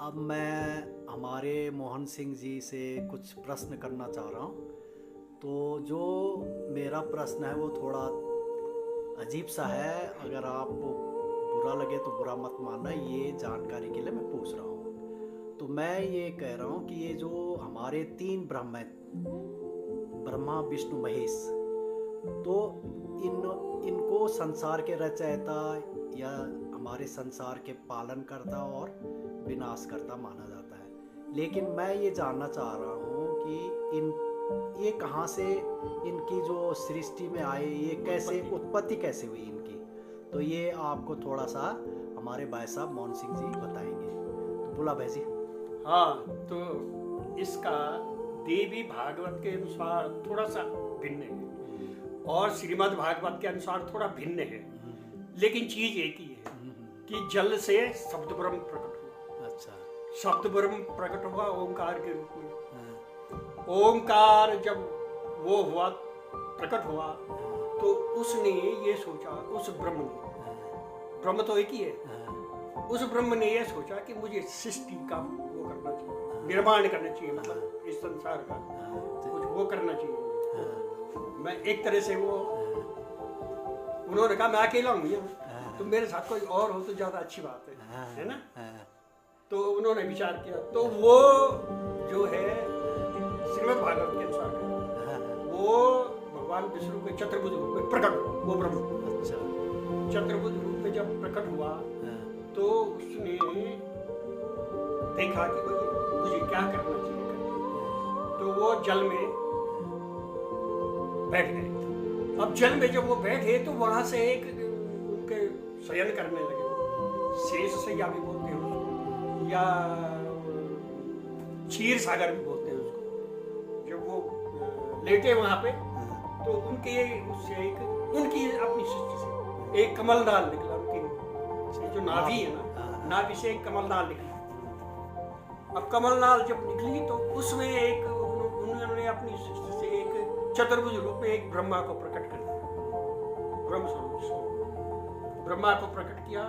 अब मैं हमारे मोहन सिंह जी से कुछ प्रश्न करना चाह रहा हूँ। तो जो मेरा प्रश्न है वो थोड़ा अजीब सा है, अगर आपको बुरा लगे तो बुरा मत मानना, ये जानकारी के लिए मैं पूछ रहा हूँ। तो मैं ये कह रहा हूँ कि ये जो हमारे तीन ब्रह्म हैं, ब्रह्मा विष्णु महेश, तो इनको संसार के रचयिता या हमारे संसार के पालन करता और विनाश करता माना जाता है। लेकिन मैं ये जानना चाह रहा हूँ कि ये कहाँ से, इनकी जो सृष्टि में आए, ये कैसे उत्पत्ति कैसे हुई इनकी, तो ये आपको थोड़ा सा हमारे भाई साहब मोहन सिंह जी बताएंगे। तो बोला भाई जी। हाँ, तो इसका देवी भागवत के अनुसार थोड़ा सा भिन्न है और श्रीमद् भागवत के अनुसार थोड़ा भिन्न है, लेकिन चीज एक ही है कि जल से शब्द ब्रह्म प्रकट हुआ। अच्छा। शब्द ब्रह्म प्रकट हुआ ओंकार के रूप में। ओंकार जब वो हुआ, प्रकट हुआ, तो उसने ये सोचा, उस ब्रह्म ने, ब्रह्म तो एक ही है, उस ब्रह्म ने ये सोचा कि मुझे सृष्टि का वो करना चाहिए, निर्माण करना चाहिए, मतलब इस संसार का कुछ वो करना चाहिए। मैं एक तरह से वो, उन्होंने कहा मैं अकेला हूँ यहाँ, तो मेरे साथ कोई और हो तो ज्यादा अच्छी बात है ना। तो उन्होंने विचार किया, तो वो जो है श्रीमद् भागवत के अनुसार है, वो भगवान विष्णु के चतुर्भुज रूप में प्रकट हुआ, वो ब्रह्म। अच्छा। चतुर्भुज रूप में जब प्रकट हुआ तो उसने देखा कि भाई मुझे क्या करना चाहिए, तो वो जल में बैठ गए। अब जल में जब वो बैठे तो वहां से एक उनके शयन करने लगे, शेष सैया भी बोलते हैं उसको, या क्षीर सागर भी बोलते हैं उसको। जब वो लेटे वहां पे तो उनके उससे एक, उनकी अपनी सृष्टि से एक कमलदाल निकला, उनकी जो नाभि है ना, नाभि से एक कमलदाल निकली। अब कमलनाल जब निकली तो उसमें एक, उन्होंने अपनी सृष्टि से एक चतुर्भुज रूप में एक ब्रह्मा को प्रकट कर दिया, ब्रह्म स्वरूप ब्रह्मा को प्रकट किया।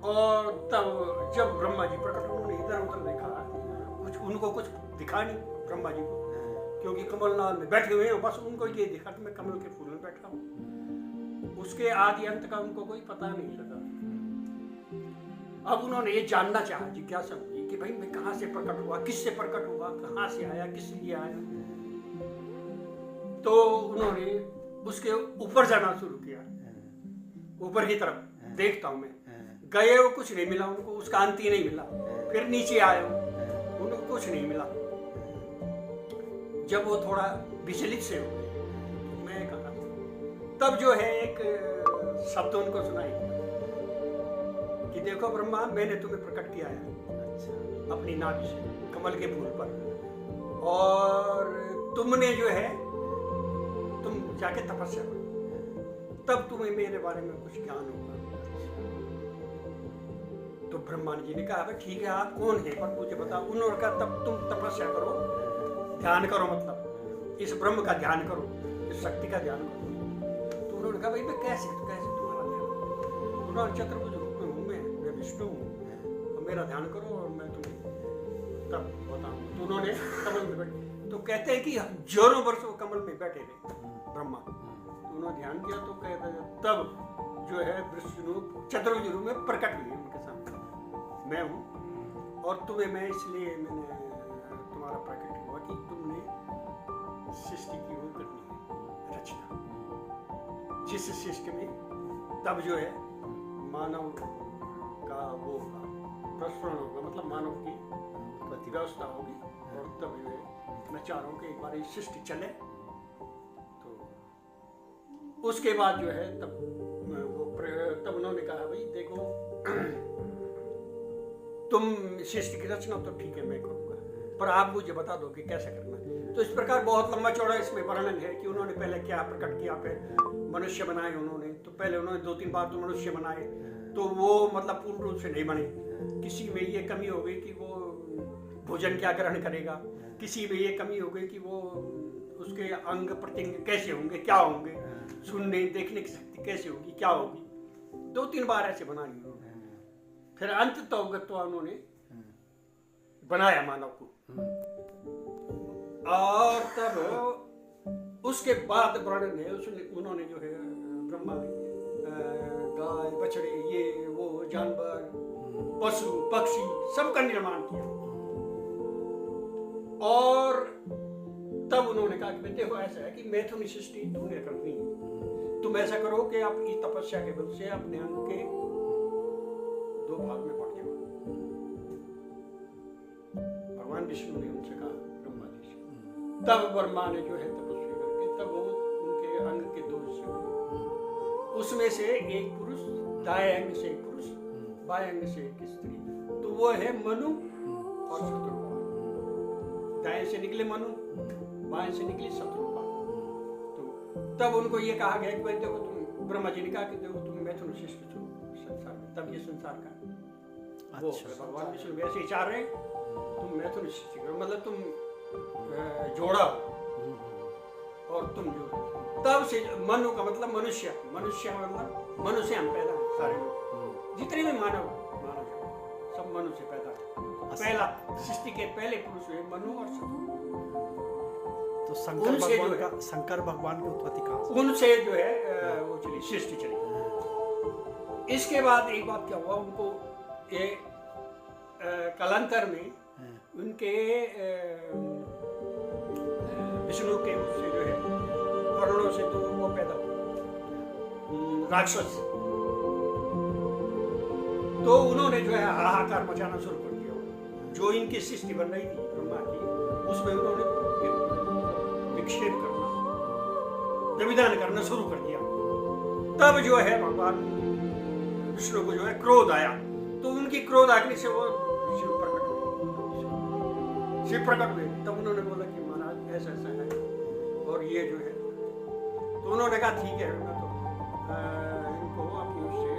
और तब जब ब्रह्मा जी प्रकट, उन्होंने इधर उधर देखा, कुछ उनको कुछ दिखा नहीं ब्रह्मा जी को, क्योंकि कमलनाल में बैठे हुए हैं, बस उनको ये दिखा कि मैं कमल के फूल में बैठा हूँ, उसके आदि अंत का उनको कोई पता नहीं लगा। अब उन्होंने ये जानना चाहा, जिज्ञासा हुई कि भाई मैं कहाँ से प्रकट हुआ, किससे प्रकट हुआ, कहाँ से आया, किस लिए आया। तो उन्होंने उसके ऊपर जाना शुरू किया, ऊपर की तरफ देखता हूं मैं। गए वो कुछ नहीं मिला उनको, उसका अंत ही नहीं मिला। फिर नीचे आए उनको कुछ नहीं मिला। जब वो थोड़ा विचलित से हो गए, मैं कहा, तब जो है एक शब्द उनको सुनाई कि देखो ब्रह्मा, मैंने तुम्हें प्रकट किया है अपनी नाभि से कमल के फूल पर, और तुमने जो है, तुम जाके तपस्या करो, तब तुम्हें मेरे बारे में कुछ ज्ञान होगा। तो ब्रह्मा जी ने कहा ठीक है, आप कौन है पर मुझे बताओ। उन्होंने कहा तब तुम तपस्या करो, ध्यान करो, मतलब इस ब्रह्म का ध्यान करो, इस शक्ति का ध्यान करो। तो उन्होंने कहा भाई मैं कैसे तुम्हारा ध्यान। उन्होंने चतुर्भुज रूप में हूँ, मैं विष्णु हूँ, और मेरा ध्यान करो और मैं तुम्हें तब बताऊँ। तो उन्होंने कमल में बैठे, तो कहते हैं कि जोरों वर्ष वो कमल में बैठे रहे ब्रह्मा। तो उन्होंने ध्यान किया, तो कहते हैं तब जो है विष्णु चतुर्भुज रूप में प्रकट हुए उनके सामने, मैं हूँ और तुम्हें मैं इसलिए मैंने तुम्हारा प्रकट हुआ कि तुमने सृष्टि की वो करनी है, रचना, जिस सृष्टि में तब जो है मानव का वो होगा, प्रस्फुरण होगा, मतलब मानव की व्यवस्था होगी, और तब जो है मैं चाह रहा हूँ कि एक बार ये सृष्टि चले। तो उसके बाद जो है तब उन्होंने कहा भाई देखो, तुम सृष्टि की रचना तो ठीक है मैं करूंगा, पर आप मुझे बता दो कि कैसे करना है। तो इस प्रकार बहुत लंबा चौड़ा इसमें वर्णन है कि उन्होंने पहले क्या प्रकट किया, फिर मनुष्य बनाए उन्होंने। तो पहले उन्होंने 2-3 बार तो मनुष्य बनाए, तो वो मतलब पूर्ण रूप से नहीं बने। किसी में ये कमी हो गई कि वो भोजन क्या ग्रहण करेगा, किसी में ये कमी हो गई कि वो उसके अंग प्रत्यंग कैसे होंगे, क्या होंगे, सुनने देखने की शक्ति कैसे होगी, क्या होगी। 2-3 बार ऐसे बनाई उन्होंने। फिर अंत तो उन्होंने बनाया मानव को। और तब उसके बाद वर्णन है उन्होंने जो है ब्रह्मा ने गाय बछड़े ये वो जानवर पशु पक्षी सबका निर्माण किया। और तब उन्होंने कहा कि देखो ऐसा है कि मैथुन सृष्टि तूने करनी है, तुम ऐसा करो कि आप इस तपस्या के बल से अपने अंग के 2 भाग में बांट जाओ। भगवान विष्णु ने उनसे कहा ब्रह्मा जी से। तब ब्रह्मा ने जो है तपस्या करके तब वो उनके अंग के 2 हिस्से हुए, उसमें से एक पुरुष, दाएं अंग से एक पुरुष, बाएं अंग से एक स्त्री। तो वो है मनु और शत्रुपा। दाएं से निकले मनु, बाएं से निकली शत्रुपा। तो तब उनको ये कहा गया कि भाई देखो तुम, ब्रह्मा जी ने कहा कि देखो तुम मैथुन सृष्टि छो संसार में। तब ये संसार का वो भगवान विष्णु वैसे ही चाह रहे तुम मैथुन सृष्टि करो, मतलब तुम जोड़ा और तुम जोड़ो। तब से मनु का मतलब मनुष्य, मनुष्य मतलब मनुष्य हम पैदा हैं सारे लोग, जितने भी मानव सब मनु से पैदा है। पहला सृष्टि के पहले पुरुष हुए मनु और शत्रु। तो शंकर भगवान की उत्पत्ति कहाँ से? उनसे जो है वो चली, सृष्टि चली। इसके बाद एक बात क्या हुआ, उनको ये कालांतर में उनके विष्णु के उससे जो है वर्णों से तो वो पैदा हुआ राक्षस। तो उन्होंने जो है हाहाकार मचाना शुरू कर दिया। जो इनकी सृष्टि बन रही थी ब्रह्मा की, उसमें उन्होंने विक्षेप करना, व्यभिचार करना शुरू कर दिया। तब जो है भगवान विष्णु को जो है क्रोध आया। तो उनकी क्रोध आने से वो शिव प्रकट हुए। तब उन्होंने बोला कि महाराज ऐसा ऐसा है और ये जो है, तो उन्होंने कहा ठीक है, मैं तो इनको अपनी उससे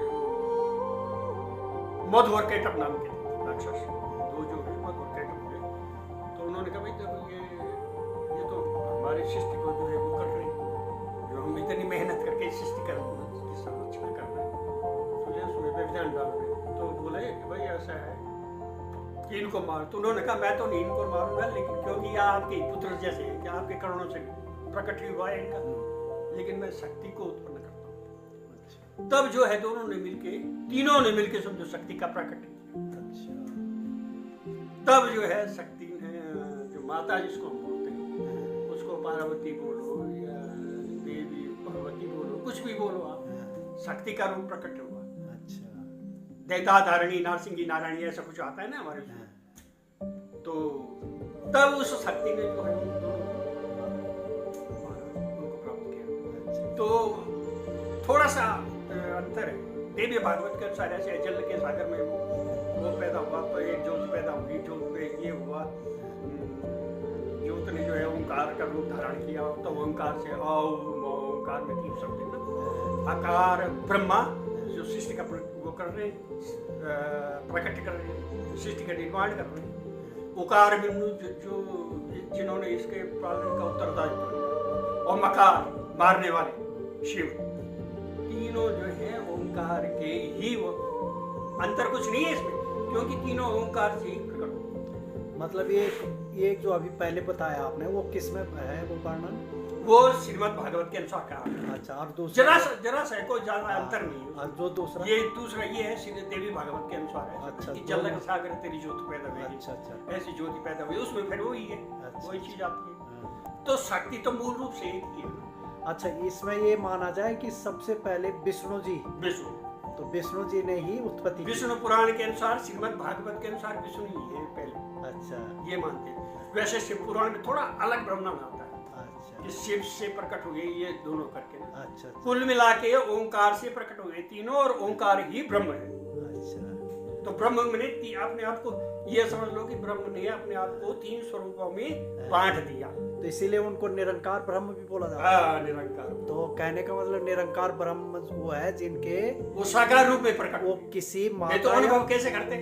मधु और कैटभ नाम के राक्षस 2 जो है मधु और कैटभ हुए। तो उन्होंने कहा भाई देखो ये तो हमारी सृष्टि को जो है वो कर रही है, जो हम इतनी मेहनत करके सृष्टि कर रहे हैं इसकी संरक्षण कर रहे हैं, तो ये उसमें व्यभिचार डाल रहे हैं। तो बोले कि भाई ऐसा है कि इनको मार। तो उन्होंने कहा मैं तो नहीं इनको मारूंगा, लेकिन क्योंकि यह आपके पुत्र जैसे हैं कि आपके करणों से प्रकट ही हुआ है इनका, लेकिन मैं शक्ति को उत्पन्न करता हूँ। तब जो है दोनों ने मिलके, तीनों ने मिलके समझो शक्ति का प्रकट किया। तब जो है शक्ति ने, जो माता जिसको हम बोलते हैं, उसको पार्वती बोलो या देवी भगवती बोलो, कुछ भी बोलो आप, शक्ति का रूप प्रकट हुआ। दैता धारणी नारसिंगी नारायणी ऐसा कुछ आता है ना हमारे उसमें। तो तब उस शक्ति ने जो है उनको प्राप्त किया। तो थोड़ा सा अंतर है। देवी भागवत के अनुसार ऐसे जल के सागर में वो पैदा हुआ, तो एक ज्योति पैदा हुई, ज्योत पे ये हुआ, ज्योत ने जो है ओंकार का रूप धारण किया। तो ओंकार से ओंकार में 3 शब्द है ना, आकार ब्रह्मा जो सृष्टि का वो कर रहे हैं, प्रकट कर रहे हैं, सृष्टि का निर्माण कर रहे हैं। उकार बिंदु जो जिन्होंने इसके पालन का उत्तरदायित्व किया, और मकार मारने वाले शिव, तीनों जो है ओंकार के ही, वो अंतर कुछ नहीं है इसमें, क्योंकि तीनों ओंकार से ही प्रकट। मतलब ये जो अभी पहले बताया आपने वो किस में है वो वर्णन? वो श्रीमद् भागवत के अनुसार कहा। अच्छा, और दूसरा जरा सा कोई ज्यादा अंतर नहीं है। और जो दूसरा ये है श्री देवी भागवत के अनुसार है। अच्छा, कि जल के सागर तेरी ज्योति पैदा हुई। अच्छा, ऐसी ज्योति पैदा हुई, उसमें फिर वही है, वही चीज आती है। तो शक्ति तो मूल रूप से एक ही है। अच्छा, इसमें ये माना जाए कि सबसे पहले विष्णु जी, तो विष्णु जी ने ही उत्पत्ति, विष्णु पुराण के अनुसार, श्रीमद् भागवत के अनुसार विष्णु ही है पहले। अच्छा, ये मानते हैं। वैसे शिव पुराण में थोड़ा अलग वर्णन आता है। अच्छा, कि शिव से प्रकट हुए ये दोनों करके ना। अच्छा, कुल मिला के ओंकार से प्रकट हुए तीनों, और ओंकार ही ब्रह्म है। अच्छा, तो ब्रह्म ने अपने आप को, ये समझ लो कि ब्रह्म ने अपने आप को 3 स्वरूपों में बांट दिया। तो इसीलिए उनको निरंकार ब्रह्म भी बोला जाता है। निरंकार, तो कहने का मतलब निरंकार ब्रह्म वो है जिनके वो साकार रूप में प्रकट, वो किसी माता, तो अनुभव कैसे करते,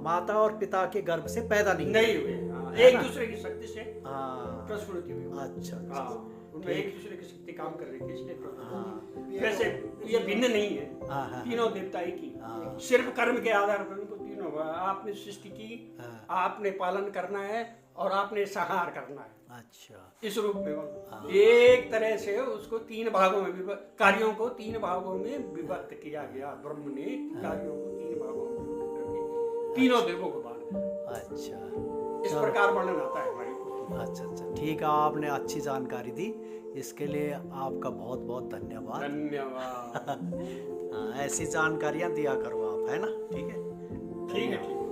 माता और पिता के गर्भ से पैदा नहीं हुए, एक दूसरे की शक्ति से प्रस्फुटित हुए। अच्छा, उनमें एक दूसरे की शक्ति काम कर रही थी, इसलिए वैसे ये भिन्न नहीं है। तीनों देवता एक ही, सिर्फ कर्म के आधार पर उनको तीनों में हुआ, आपने सृष्टि की, हाँ। आपने पालन करना है और आपने संहार करना है, अच्छा। इस रूप में एक तरह से उसको तीन भागों में कार्यों को तीन भागों में विभक्त किया गया। ब्रह्म ने कार्यों को तीन भागों में विभक्त करके तीनों देवों को बांटा। अच्छा, इस प्रकार वर्णन आता है हमारी। अच्छा, ठीक है, आपने अच्छी जानकारी दी, इसके लिए आपका बहुत बहुत धन्यवाद। धन्यवाद। हाँ, ऐसी जानकारियाँ दिया करो आप, है ना? ठीक है, ठीक है, ठीक है।